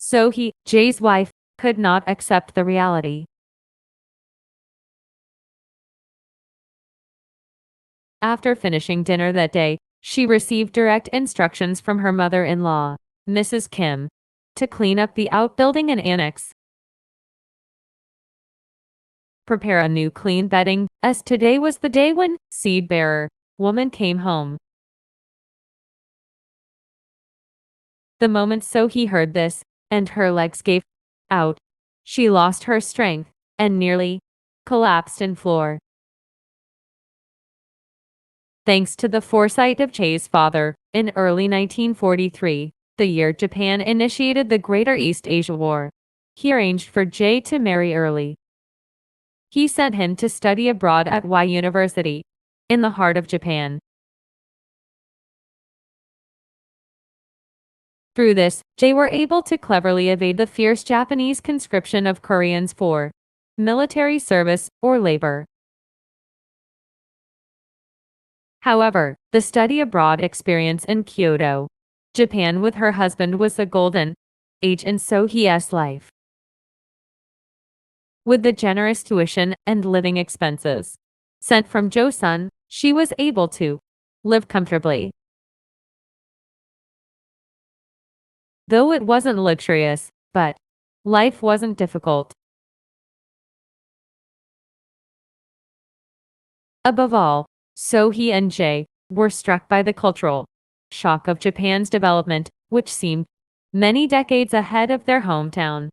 So Jay's wife, could not accept the reality. After finishing dinner that day, she received direct instructions from her mother-in-law, Mrs. Kim, to clean up the outbuilding and annex. Prepare a new clean bedding, as today was the day when seed-bearer woman came home. The moment Sohee heard this, and her legs gave out, she lost her strength and nearly collapsed in floor. Thanks to the foresight of Jay's father, in early 1943, the year Japan initiated the Greater East Asia War, he arranged for Jay to marry early. He sent him to study abroad at Y University, in the heart of Japan. Through this, Jay were able to cleverly evade the fierce Japanese conscription of Koreans for military service or labor. However, the study abroad experience in Kyoto, Japan with her husband was a golden age in Sohee's life. With the generous tuition and living expenses sent from Joseon, she was able to live comfortably. Though it wasn't luxurious, but life wasn't difficult. Above all, Sohee and Jay were struck by the cultural shock of Japan's development, which seemed many decades ahead of their hometown.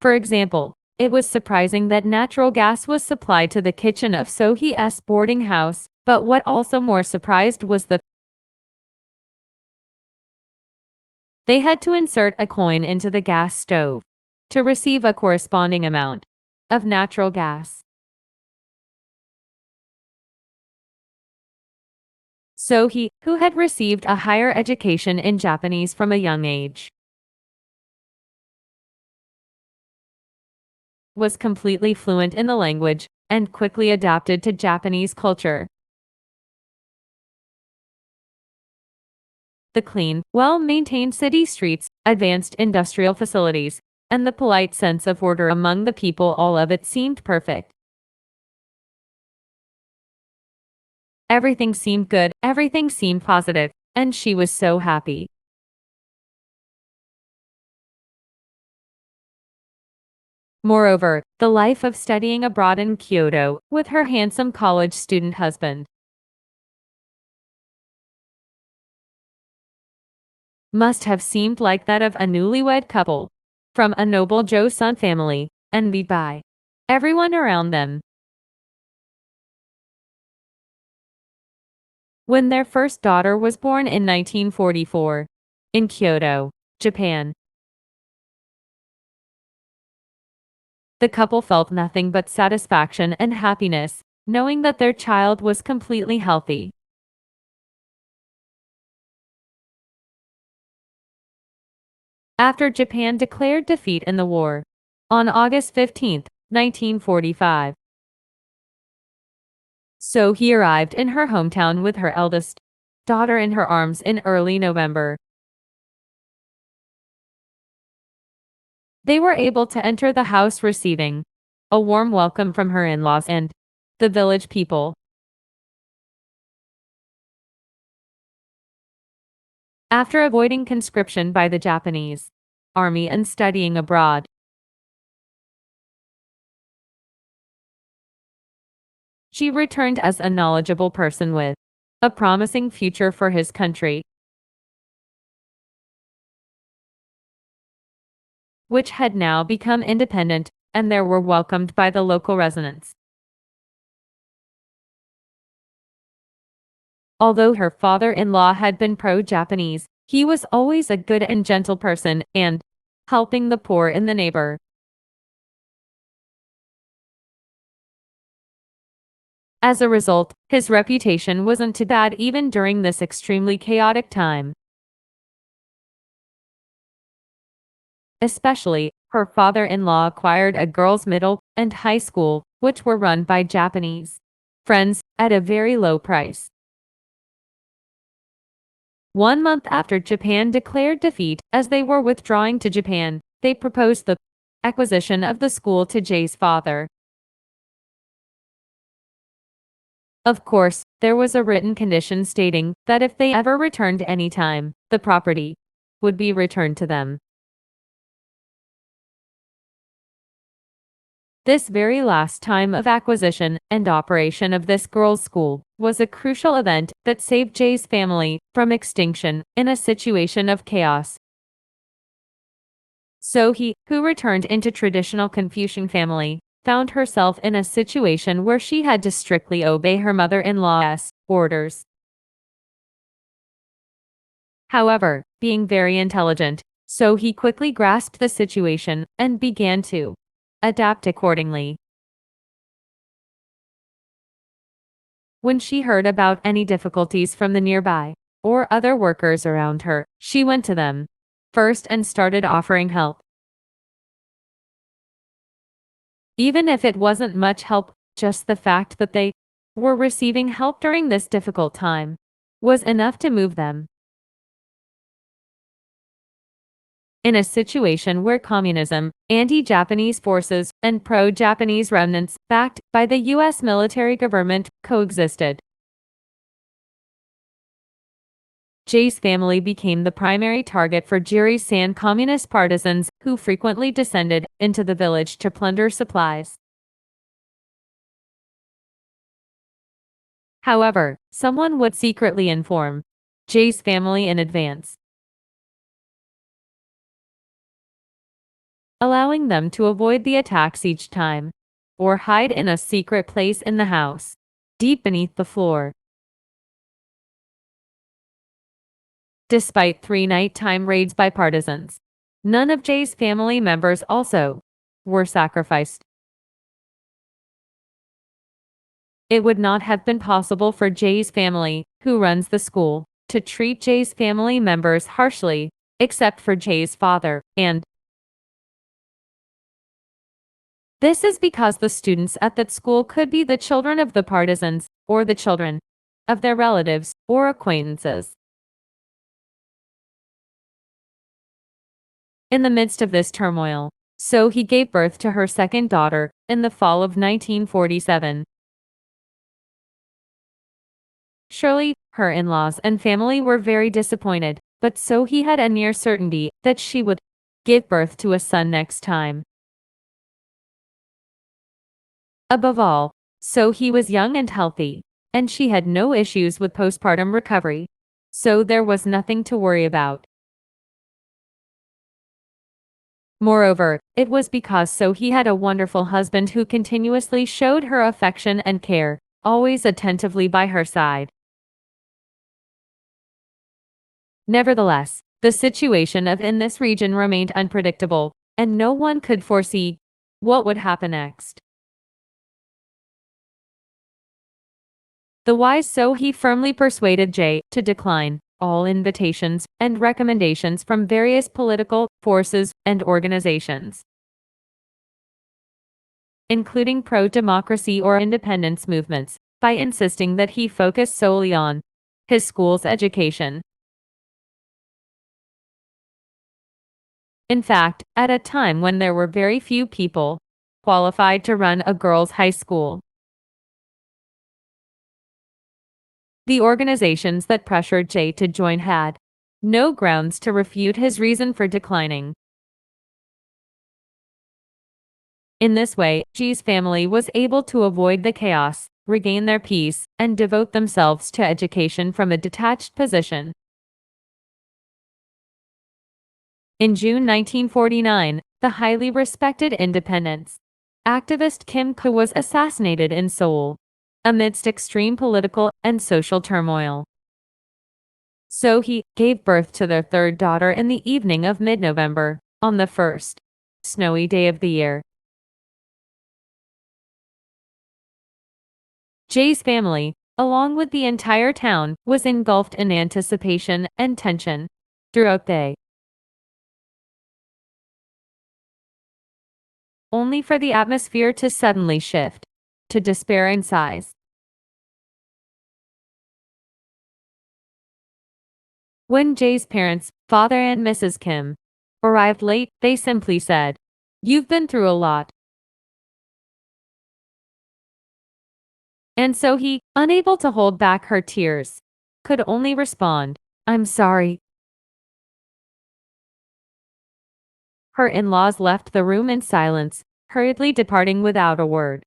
For example, it was surprising that natural gas was supplied to the kitchen of Sohee's boarding house, but what also more surprised was they had to insert a coin into the gas stove to receive a corresponding amount of natural gas. Sohee, who had received a higher education in Japanese from a young age, was completely fluent in the language and quickly adapted to Japanese culture. The clean, well-maintained city streets, advanced industrial facilities, and the polite sense of order among the people, all of it seemed perfect. Everything seemed good, everything seemed positive, and she was so happy. Moreover, the life of studying abroad in Kyoto, with her handsome college student husband, must have seemed like that of a newlywed couple, from a noble Joseon family, envied by everyone around them. When their first daughter was born in 1944, in Kyoto, Japan, the couple felt nothing but satisfaction and happiness, knowing that their child was completely healthy. After Japan declared defeat in the war, on August 15, 1945, Sohee arrived in her hometown with her eldest daughter in her arms in early November. They were able to enter the house, receiving a warm welcome from her in-laws and the village people. After avoiding conscription by the Japanese army and studying abroad, she returned as a knowledgeable person with a promising future for his country, which had now become independent, and they were welcomed by the local residents. Although her father-in-law had been pro-Japanese, he was always a good and gentle person, and helping the poor in the neighbor. As a result, his reputation wasn't too bad even during this extremely chaotic time. Especially, her father-in-law acquired a girls' middle and high school, which were run by Japanese friends, at a very low price. 1 month after Japan declared defeat, as they were withdrawing to Japan, they proposed the acquisition of the school to Jay's father. Of course, there was a written condition stating that if they ever returned any time, the property would be returned to them. This very last time of acquisition and operation of this girls' school was a crucial event that saved Jay's family from extinction in a situation of chaos. So-hee, who returned into traditional Confucian family, found herself in a situation where she had to strictly obey her mother-in-law's orders. However, being very intelligent, So-hee quickly grasped the situation and began to adapt accordingly. When she heard about any difficulties from the nearby or other workers around her, she went to them first and started offering help. Even if it wasn't much help, just the fact that they were receiving help during this difficult time was enough to move them. In a situation where communism, anti-Japanese forces, and pro-Japanese remnants, backed by the U.S. military government, coexisted, Jay's family became the primary target for Jiri-san communist partisans who frequently descended into the village to plunder supplies. However, someone would secretly inform Jay's family in advance, allowing them to avoid the attacks each time, or hide in a secret place in the house, deep beneath the floor. Despite 3 nighttime raids by partisans, none of Jay's family members also were sacrificed. It would not have been possible for Jay's family, who runs the school, to treat Jay's family members harshly, except for Jay's father, and this is because the students at that school could be the children of the partisans, or the children of their relatives or acquaintances. In the midst of this turmoil, So-hee gave birth to her second daughter in the fall of 1947. Surely, her in-laws and family were very disappointed, but So-hee had a near certainty that she would give birth to a son next time. Above all, So-hee was young and healthy, and she had no issues with postpartum recovery, so there was nothing to worry about. Moreover, it was because So-hee had a wonderful husband who continuously showed her affection and care, always attentively by her side. Nevertheless, the situation in this region remained unpredictable, and no one could foresee what would happen next. The wise So-hee firmly persuaded Jay to decline all invitations and recommendations from various political forces and organizations, including pro-democracy or independence movements, by insisting that he focus solely on his school's education. In fact, at a time when there were very few people qualified to run a girls' high school, the organizations that pressured Jay to join had no grounds to refute his reason for declining. In this way, Jay's family was able to avoid the chaos, regain their peace, and devote themselves to education from a detached position. In June 1949, the highly respected independence activist Kim Ko was assassinated in Seoul, amidst extreme political and social turmoil. So-hee gave birth to their third daughter in the evening of mid-November, on the first snowy day of the year. Jay's family, along with the entire town, was engulfed in anticipation and tension throughout the day, only for the atmosphere to suddenly shift to despair and sighs. When Jae's parents, father and Mrs. Kim, arrived late, they simply said, "You've been through a lot." And so he, unable to hold back her tears, could only respond, "I'm sorry." Her in-laws left the room in silence, hurriedly departing without a word.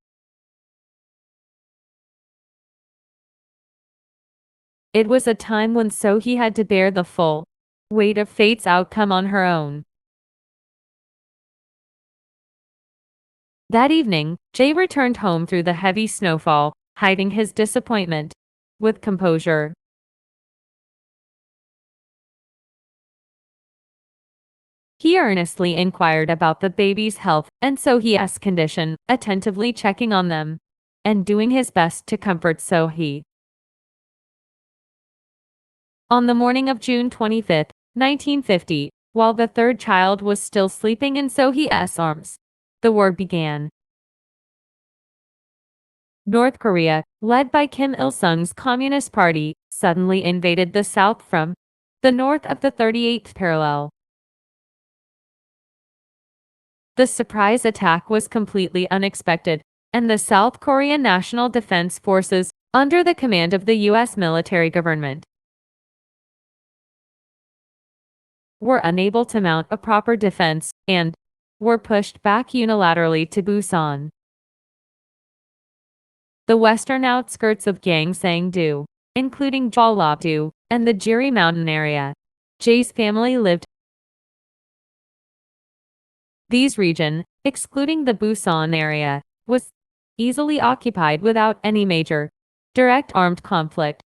It was a time when Sohee had to bear the full weight of fate's outcome on her own. That evening, Jae returned home through the heavy snowfall, hiding his disappointment with composure. He earnestly inquired about the baby's health and Sohee's condition, attentively checking on them and doing his best to comfort Sohee. On the morning of June 25, 1950, while the third child was still sleeping in Sohee's arms, the war began. North Korea, led by Kim Il-sung's Communist Party, suddenly invaded the South from the north of the 38th parallel. The surprise attack was completely unexpected, and the South Korean National Defense Forces, under the command of the U.S. military government, were unable to mount a proper defense and were pushed back unilaterally to Busan, the western outskirts of Gyeongsang-do, including Jeollabdo and the Jiri Mountain area. Jae's family lived these region, excluding the Busan area, was easily occupied without any major direct armed conflict.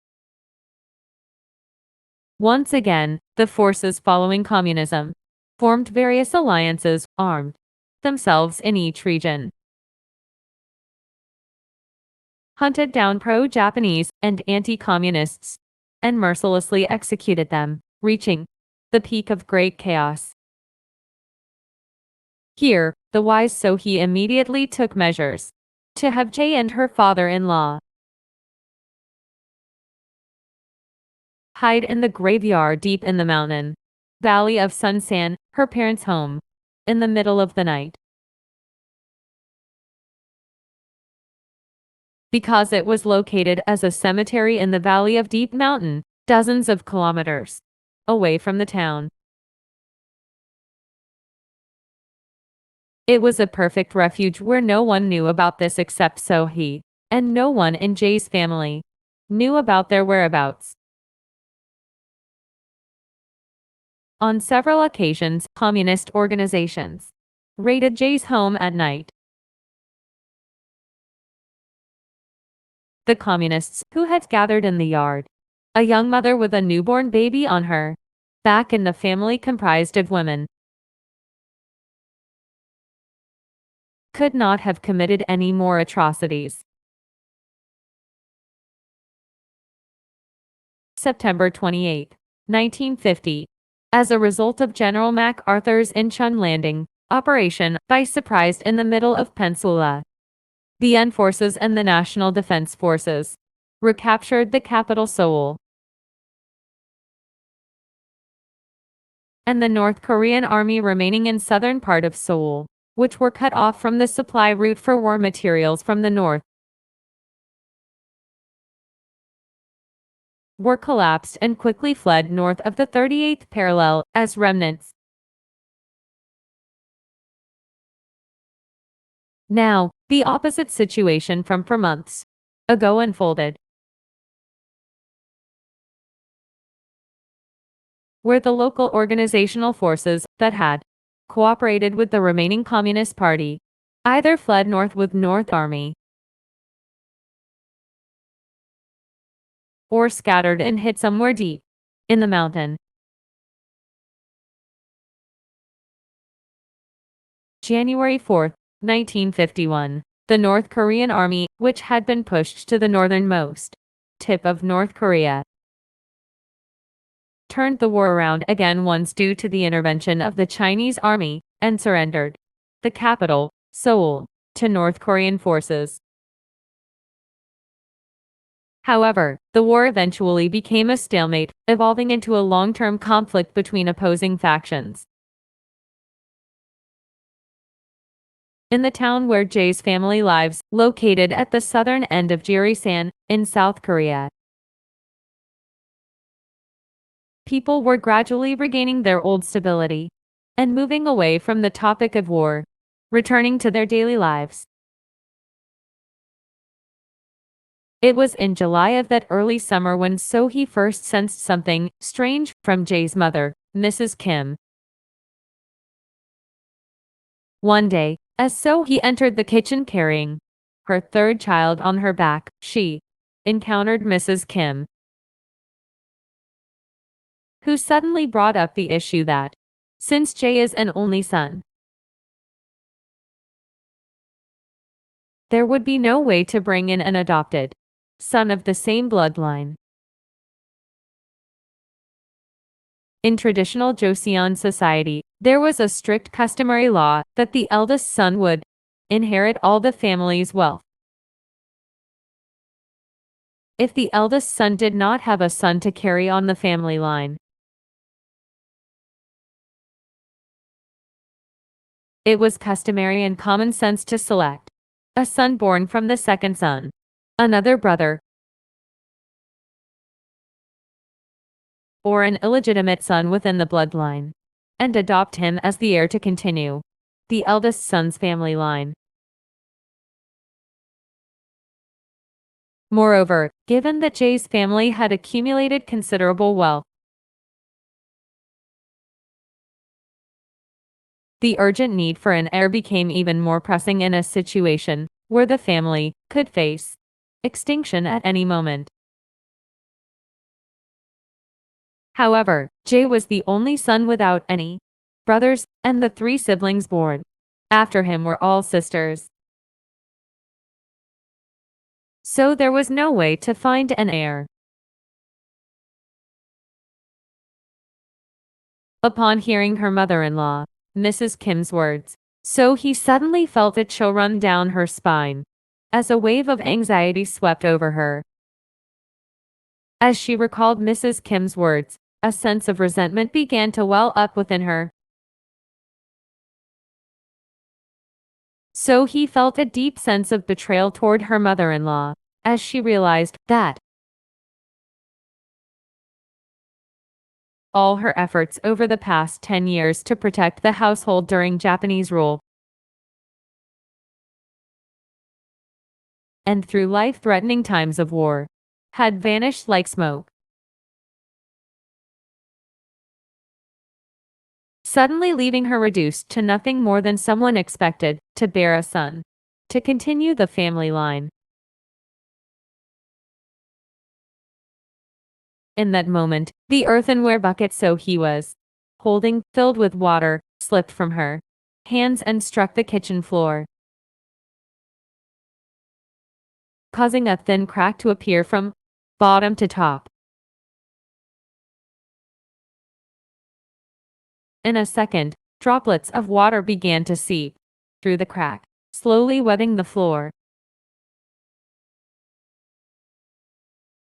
Once again, the forces following communism formed various alliances, armed themselves in each region, hunted down pro-Japanese and anti-communists, and mercilessly executed them, reaching the peak of great chaos. Here, the wise Sohee immediately took measures to have Jae and her father-in-law hide in the graveyard deep in the mountain valley of Sunsan, her parents' home, in the middle of the night. Because it was located as a cemetery in the valley of Deep Mountain, dozens of kilometers away from the town. It was a perfect refuge where no one knew about this except Sohee, and no one in Jae's family knew about their whereabouts. On several occasions, communist organizations raided Jae's home at night. The communists, who had gathered in the yard, a young mother with a newborn baby on her back in the family comprised of women, could not have committed any more atrocities. September 28, 1950. As a result of General MacArthur's Incheon landing operation by surprise in the middle of Peninsula, the UN forces and the National Defense Forces recaptured the capital Seoul, and the North Korean army remaining in southern part of Seoul, which were cut off from the supply route for war materials from the north, were collapsed and quickly fled north of the 38th parallel as remnants. Now, the opposite situation from 4 months ago unfolded, where the local organizational forces that had cooperated with the remaining Communist Party either fled north with North Army or scattered and hid somewhere deep in the mountain. January 4, 1951. The North Korean army, which had been pushed to the northernmost tip of North Korea, turned the war around again once due to the intervention of the Chinese army and surrendered the capital, Seoul, to North Korean forces. However, the war eventually became a stalemate, evolving into a long-term conflict between opposing factions. In the town where Jae's family lives, located at the southern end of Jirisan, in South Korea, people were gradually regaining their old stability and moving away from the topic of war, returning to their daily lives. It was in July of that early summer when So-hee first sensed something strange from Jae's mother, Mrs. Kim. One day, as So-hee entered the kitchen carrying her third child on her back, she encountered Mrs. Kim, who suddenly brought up the issue that, since Jae is an only son, there would be no way to bring in an adopted son of the same bloodline. In traditional Joseon society, there was a strict customary law that the eldest son would inherit all the family's wealth. If the eldest son did not have a son to carry on the family line, it was customary and common sense to select a son born from the second son, another brother, or an illegitimate son within the bloodline, and adopt him as the heir to continue the eldest son's family line. Moreover, given that Jae's family had accumulated considerable wealth, the urgent need for an heir became even more pressing in a situation where the family could face extinction at any moment. However, Jae was the only son without any brothers, and the three siblings born after him were all sisters. So there was no way to find an heir. Upon hearing her mother-in-law, Mrs. Kim's words, So-hee suddenly felt a chill run down her spine, as a wave of anxiety swept over her. As she recalled Mrs. Kim's words, a sense of resentment began to well up within her. So-hee felt a deep sense of betrayal toward her mother-in-law, as she realized that all her efforts over the past 10 years to protect the household during Japanese rule and through life-threatening times of war had vanished like smoke. Suddenly leaving her reduced to nothing more than someone expected to bear a son, to continue the family line. In that moment, the earthenware bucket So-hee was holding, filled with water, slipped from her hands and struck the kitchen floor, causing a thin crack to appear from bottom to top. In a second, droplets of water began to seep through the crack, slowly wetting the floor.